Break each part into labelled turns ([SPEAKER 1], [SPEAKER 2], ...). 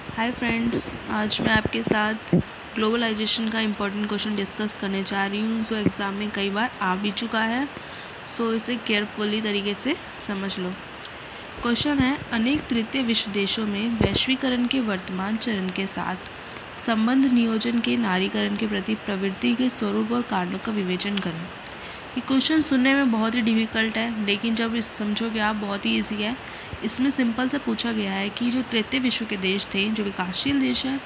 [SPEAKER 1] Hi friends, आज मैं आपके साथ ग्लोबलाइजेशन का इम्पोर्टेंट क्वेश्चन डिस्कस करने जा रही हूँ जो एग्ज़ाम में कई बार आ भी चुका है। सो इसे केयरफुली तरीके से समझ लो। क्वेश्चन है, अनेक तृतीय विश्व देशों में वैश्वीकरण के वर्तमान चरण के साथ संबंध नियोजन के नारीकरण के प्रति प्रवृत्ति के स्वरूप और कारणों का विवेचन करें। ये क्वेश्चन सुनने में बहुत ही डिफ़िकल्ट है, लेकिन जब इसे समझोगे आप बहुत ही ईजी है। इसमें सिंपल से पूछा गया है कि जो तृतीय विश्व के देश थे, जो विकासशील देश हैं,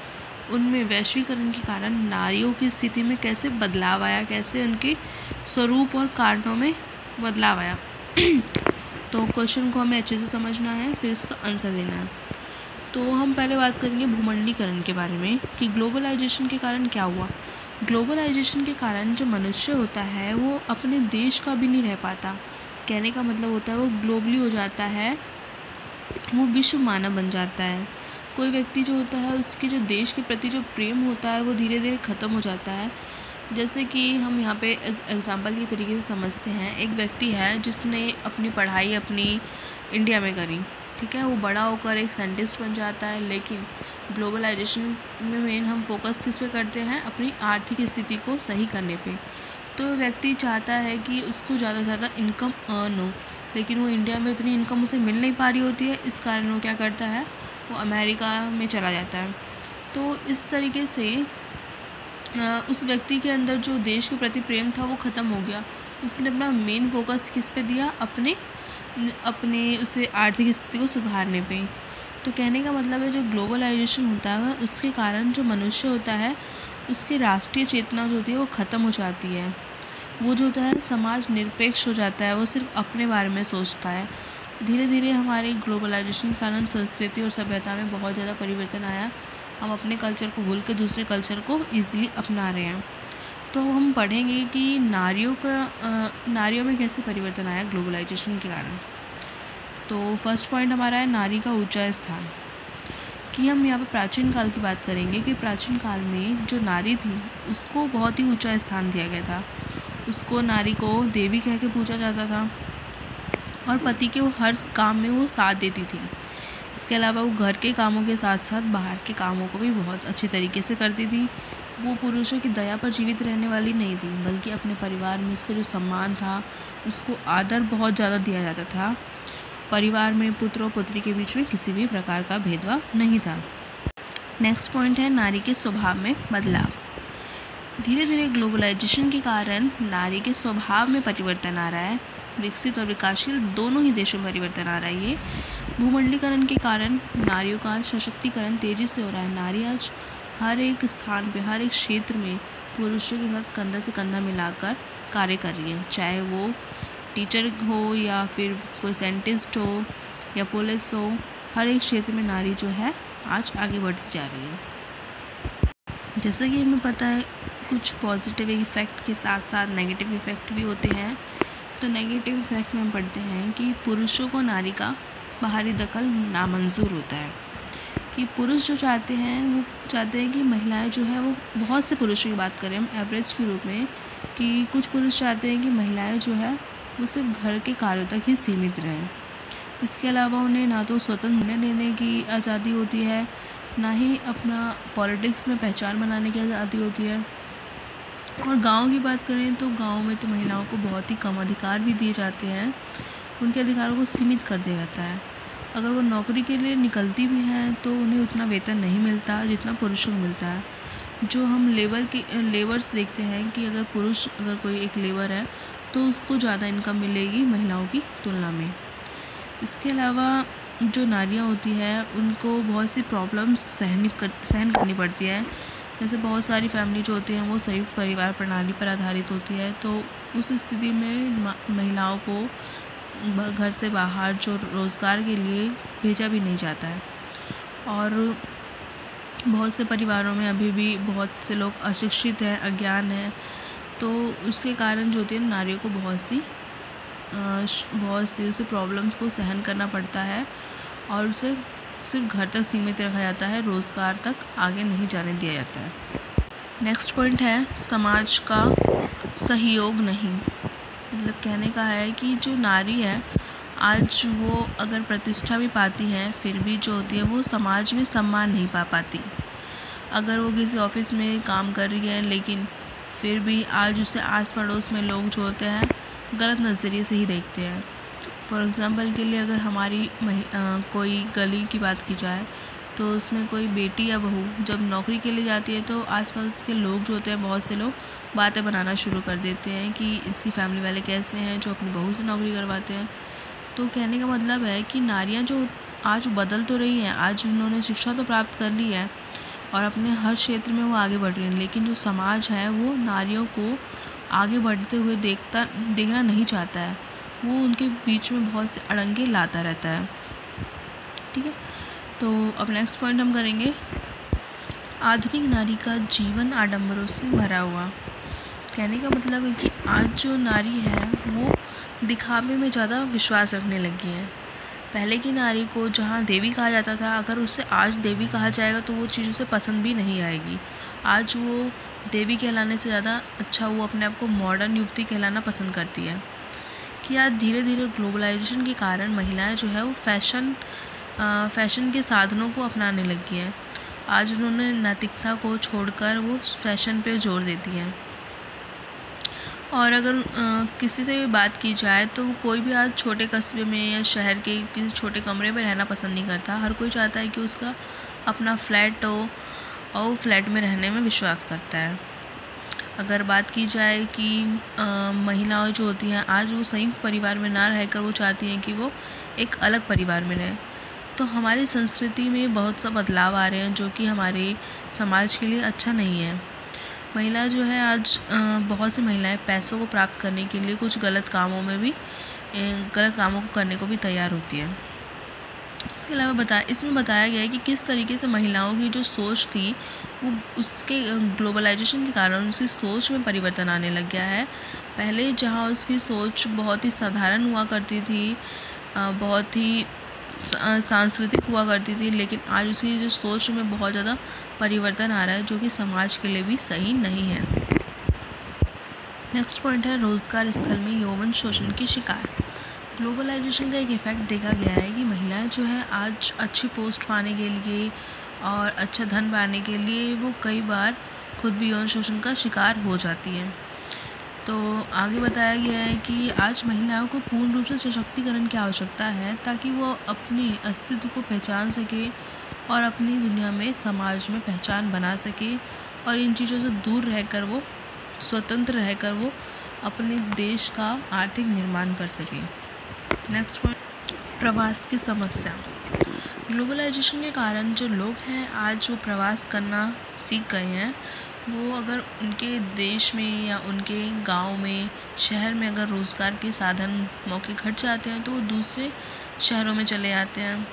[SPEAKER 1] उनमें वैश्वीकरण के कारण नारियों की स्थिति में कैसे बदलाव आया, कैसे उनके स्वरूप और कारणों में बदलाव आया। तो क्वेश्चन को हमें अच्छे से समझना है, फिर उसका आंसर देना है। तो हम पहले बात करेंगे भूमंडलीकरण के बारे में कि ग्लोबलाइजेशन के कारण क्या हुआ। ग्लोबलाइजेशन के कारण जो मनुष्य होता है वो अपने देश का भी नहीं रह पाता। कहने का मतलब होता है वो ग्लोबली हो जाता है, वो विश्व मानव बन जाता है। कोई व्यक्ति जो होता है उसके जो देश के प्रति जो प्रेम होता है वो धीरे धीरे ख़त्म हो जाता है। जैसे कि हम यहाँ पे एग्जांपल के तरीके से समझते हैं, एक व्यक्ति है जिसने अपनी पढ़ाई अपनी इंडिया में करी, ठीक है, वो बड़ा होकर एक साइंटिस्ट बन जाता है। लेकिन ग्लोबलाइजेशन में मेन हम फोकस किस पे करते हैं, अपनी आर्थिक स्थिति को सही करने पे। तो व्यक्ति चाहता है कि उसको ज़्यादा से ज़्यादा इनकम अर्न हो, लेकिन वो इंडिया में उतनी इनकम उसे मिल नहीं पा रही होती है। इस कारण वो क्या करता है, वो अमेरिका में चला जाता है। तो इस तरीके से उस व्यक्ति के अंदर जो देश के प्रति प्रेम था वो ख़त्म हो गया। उसने अपना मेन फोकस किस पे दिया, अपने उसे आर्थिक स्थिति को सुधारने पे। तो कहने का मतलब है जो ग्लोबलाइजेशन होता है उसके कारण जो मनुष्य होता है उसकी राष्ट्रीय चेतना जो होती है वो ख़त्म हो जाती है। वो जो होता है समाज निरपेक्ष हो जाता है, वो सिर्फ अपने बारे में सोचता है। धीरे धीरे हमारे ग्लोबलाइजेशन के कारण संस्कृति और सभ्यता में बहुत ज़्यादा परिवर्तन आया। हम अपने कल्चर को भूल के दूसरे कल्चर को ईजिली अपना रहे हैं। तो हम पढ़ेंगे कि नारियों में कैसे परिवर्तन आया ग्लोबलाइजेशन के कारण। तो फर्स्ट पॉइंट हमारा है नारी का ऊंचा स्थान। कि हम यहाँ पर प्राचीन काल की बात करेंगे कि प्राचीन काल में जो नारी थी उसको बहुत ही ऊंचा स्थान दिया गया था। उसको नारी को देवी कह के पूजा जाता था और पति के वो हर काम में वो साथ देती थी। इसके अलावा वो घर के कामों के साथ साथ बाहर के कामों को भी बहुत अच्छे तरीके से करती थी। वो पुरुषों की दया पर जीवित रहने वाली नहीं थी, बल्कि अपने परिवार में उसका जो सम्मान था, उसको आदर बहुत ज़्यादा दिया जाता था। परिवार में पुत्र और पुत्री के बीच में किसी भी प्रकार का भेदभाव नहीं था। नेक्स्ट पॉइंट है नारी के स्वभाव में बदलाव। धीरे धीरे ग्लोबलाइजेशन के कारण नारी के स्वभाव में परिवर्तन आ रहा है। विकसित और विकासशील दोनों ही देशों में परिवर्तन आ रहा है। ये भूमंडलीकरण के कारण नारियों का सशक्तिकरण तेज़ी से हो रहा है। नारी आज हर एक स्थान पे, हर एक क्षेत्र में पुरुषों के साथ कंधा से कंधा मिलाकर कार्य कर रही है। चाहे वो टीचर हो या फिर कोई साइंटिस्ट हो या पुलिस हो, हर एक क्षेत्र में नारी जो है आज आगे बढ़ती जा रही है। जैसा कि हमें पता है कुछ पॉजिटिव इफ़ेक्ट के साथ साथ नेगेटिव इफ़ेक्ट भी होते हैं। तो नेगेटिव इफ़ेक्ट में हम पढ़ते हैं कि पुरुषों को नारी का बाहरी दखल नामंजूर होता है। कि पुरुष जो चाहते हैं वो चाहते हैं कि महिलाएं जो है वो, बहुत से पुरुषों की बात करें हम एवरेज के रूप में, कि कुछ पुरुष चाहते हैं कि महिलाएं जो है वो सिर्फ घर के कार्यों तक ही सीमित रहें। इसके अलावा उन्हें ना तो स्वतंत्र निर्णय लेने की आज़ादी होती है, ना ही अपना पॉलिटिक्स में पहचान बनाने की आज़ादी होती है। और गांव की बात करें तो गांव में तो महिलाओं को बहुत ही कम अधिकार भी दिए जाते हैं। उनके अधिकारों को सीमित कर दिया जाता है। अगर वो नौकरी के लिए निकलती भी हैं तो उन्हें उतना वेतन नहीं मिलता जितना पुरुषों को मिलता है। जो हम लेबर्स देखते हैं कि अगर कोई एक लेबर है तो उसको ज़्यादा इनकम मिलेगी महिलाओं की तुलना में। इसके अलावा जो नारियाँ होती हैं उनको बहुत सी प्रॉब्लम्स सहन करनी पड़ती है। जैसे बहुत सारी फैमिली जो होती हैं वो संयुक्त परिवार प्रणाली पर आधारित होती है। तो उस स्थिति में महिलाओं को घर से बाहर जो रोज़गार के लिए भेजा भी नहीं जाता है। और बहुत से परिवारों में अभी भी बहुत से लोग अशिक्षित हैं, अज्ञान हैं। तो उसके कारण जो होती है नारियों को बहुत सी उसे प्रॉब्लम्स को सहन करना पड़ता है और उसे सिर्फ घर तक सीमित रखा जाता है, रोज़गार तक आगे नहीं जाने दिया जाता है। नेक्स्ट पॉइंट है समाज का सहयोग नहीं। मतलब कहने का है कि जो नारी है आज वो अगर प्रतिष्ठा भी पाती हैं फिर भी जो होती है वो समाज में सम्मान नहीं पा पाती। अगर वो किसी ऑफिस में काम कर रही है लेकिन फिर भी आज उसे आस पड़ोस में लोग जो होते हैं गलत नज़रिए से ही देखते हैं। फॉर एग्ज़ाम्पल के लिए अगर हमारी कोई गली की बात की जाए तो उसमें कोई बेटी या बहू जब नौकरी के लिए जाती है तो आसपास के लोग जो होते हैं बहुत से लोग बातें बनाना शुरू कर देते हैं कि इसकी फैमिली वाले कैसे हैं जो अपनी बहू से नौकरी करवाते हैं। तो कहने का मतलब है कि नारियां जो आज बदल तो रही हैं, आज उन्होंने शिक्षा तो प्राप्त कर ली है और अपने हर क्षेत्र में वो आगे बढ़ रही हैं, लेकिन जो समाज है वो नारियों को आगे बढ़ते हुए देखना नहीं चाहता है। वो उनके बीच में बहुत से अड़ंगे लाता रहता है। ठीक है, तो अब नेक्स्ट पॉइंट हम करेंगे आधुनिक नारी का जीवन आडंबरों से भरा हुआ। कहने का मतलब है कि आज जो नारी है वो दिखावे में ज़्यादा विश्वास रखने लगी है। पहले की नारी को जहाँ देवी कहा जाता था, अगर उससे आज देवी कहा जाएगा तो वो चीज़ उसे पसंद भी नहीं आएगी। आज वो देवी कहलाने से ज़्यादा अच्छा वो अपने आप को मॉडर्न युवती कहलाना पसंद करती है। कि आज धीरे धीरे ग्लोबलाइजेशन के कारण महिलाएं जो है वो फैशन के साधनों को अपनाने लगी हैं। आज उन्होंने नैतिकता को छोड़कर वो फैशन पे जोर देती हैं। और अगर किसी से भी बात की जाए तो कोई भी आज छोटे कस्बे में या शहर के किसी छोटे कमरे में रहना पसंद नहीं करता। हर कोई चाहता है कि उसका अपना फ्लैट हो और वो फ्लैट में रहने में विश्वास करता है। अगर बात की जाए कि महिलाएं जो होती हैं आज वो संयुक्त परिवार में ना रहकर वो चाहती हैं कि वो एक अलग परिवार में रहें। तो हमारी संस्कृति में बहुत सा बदलाव आ रहे हैं जो कि हमारे समाज के लिए अच्छा नहीं है। महिला जो है आज बहुत सी महिलाएं पैसों को प्राप्त करने के लिए कुछ गलत कामों को करने को भी तैयार होती हैं। इसके अलावा इसमें बताया गया है कि किस तरीके से महिलाओं की जो सोच थी वो उसके ग्लोबलाइजेशन के कारण उसकी सोच में परिवर्तन आने लग गया है। पहले जहाँ उसकी सोच बहुत ही साधारण हुआ करती थी, बहुत ही सांस्कृतिक हुआ करती थी, लेकिन आज उसकी जो सोच में बहुत ज़्यादा परिवर्तन आ रहा है जो कि समाज के लिए भी सही नहीं है। नेक्स्ट पॉइंट है रोज़गार स्थल में यौन शोषण की शिकार। ग्लोबलाइजेशन का एक इफ़ेक्ट देखा गया है कि महिलाएं जो है आज अच्छी पोस्ट पाने के लिए और अच्छा धन पाने के लिए वो कई बार खुद भी यौन शोषण का शिकार हो जाती हैं। तो आगे बताया गया है कि आज महिलाओं को पूर्ण रूप से सशक्तिकरण की आवश्यकता है ताकि वो अपने अस्तित्व को पहचान सके और अपनी दुनिया में समाज में पहचान बना सके और इन चीज़ों से दूर रहकर वो स्वतंत्र रहकर वो अपने देश का आर्थिक निर्माण कर सके। नेक्स्ट पॉइंट, प्रवास की समस्या। ग्लोबलाइजेशन के कारण जो लोग हैं आज वो प्रवास करना सीख गए हैं। वो अगर उनके देश में या उनके गांव में शहर में अगर रोज़गार के साधन मौके घट जाते हैं तो वो दूसरे शहरों में चले जाते हैं।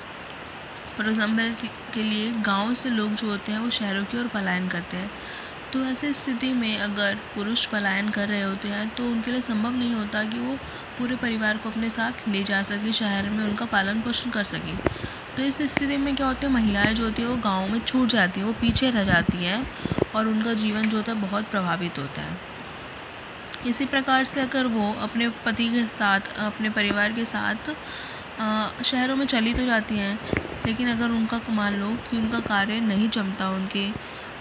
[SPEAKER 1] फॉर एग्ज़ाम्पल के लिए गांव से लोग जो होते हैं वो शहरों की ओर पलायन करते हैं। तो ऐसी स्थिति में अगर पुरुष पलायन कर रहे होते हैं तो उनके लिए संभव नहीं होता कि वो पूरे परिवार को अपने साथ ले जा सके, शहर में उनका पालन पोषण कर सकें। तो इस स्थिति में क्या होता है, महिलाएं जो होती है वो गाँव में छूट जाती हैं, वो पीछे रह जाती हैं और उनका जीवन जो होता है बहुत प्रभावित होता है। इसी प्रकार से अगर वो अपने पति के साथ अपने परिवार के साथ शहरों में चली तो जाती हैं, लेकिन अगर उनका मान लो कि उनका कार्य नहीं जमता उनके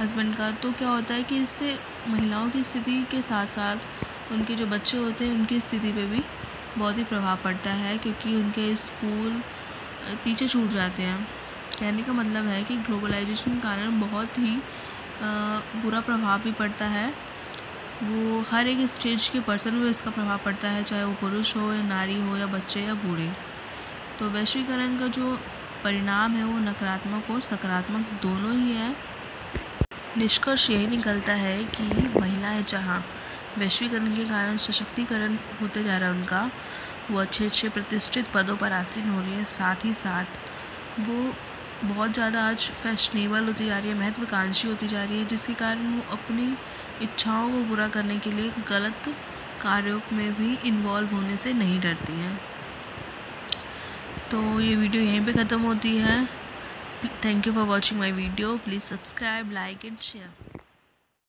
[SPEAKER 1] हस्बैंड का, तो क्या होता है कि इससे महिलाओं की स्थिति के साथ साथ उनके जो बच्चे होते हैं उनकी स्थिति पे भी बहुत ही प्रभाव पड़ता है, क्योंकि उनके स्कूल पीछे छूट जाते हैं। कहने का मतलब है कि ग्लोबलाइजेशन के कारण बहुत ही बुरा प्रभाव भी पड़ता है। वो हर एक स्टेज के पर्सन में इसका प्रभाव पड़ता है, चाहे वो पुरुष हो या नारी हो या बच्चे या बूढ़े। तो वैश्वीकरण का जो परिणाम है वो नकारात्मक और सकारात्मक दोनों ही है। निष्कर्ष यही निकलता है कि महिलाएं जहाँ वैश्वीकरण के कारण सशक्तिकरण होते जा रहा है उनका, वो अच्छे प्रतिष्ठित पदों पर आसीन हो रही है, साथ ही साथ वो बहुत ज़्यादा आज फैशनेबल होती जा रही है, महत्वाकांक्षी होती जा रही है, जिसके कारण वो अपनी इच्छाओं को पूरा करने के लिए गलत कार्यों में भी इन्वॉल्व होने से नहीं डरती हैं। तो ये वीडियो यहीं पे ख़त्म होती है। Thank you for watching my video. Please subscribe, like and share.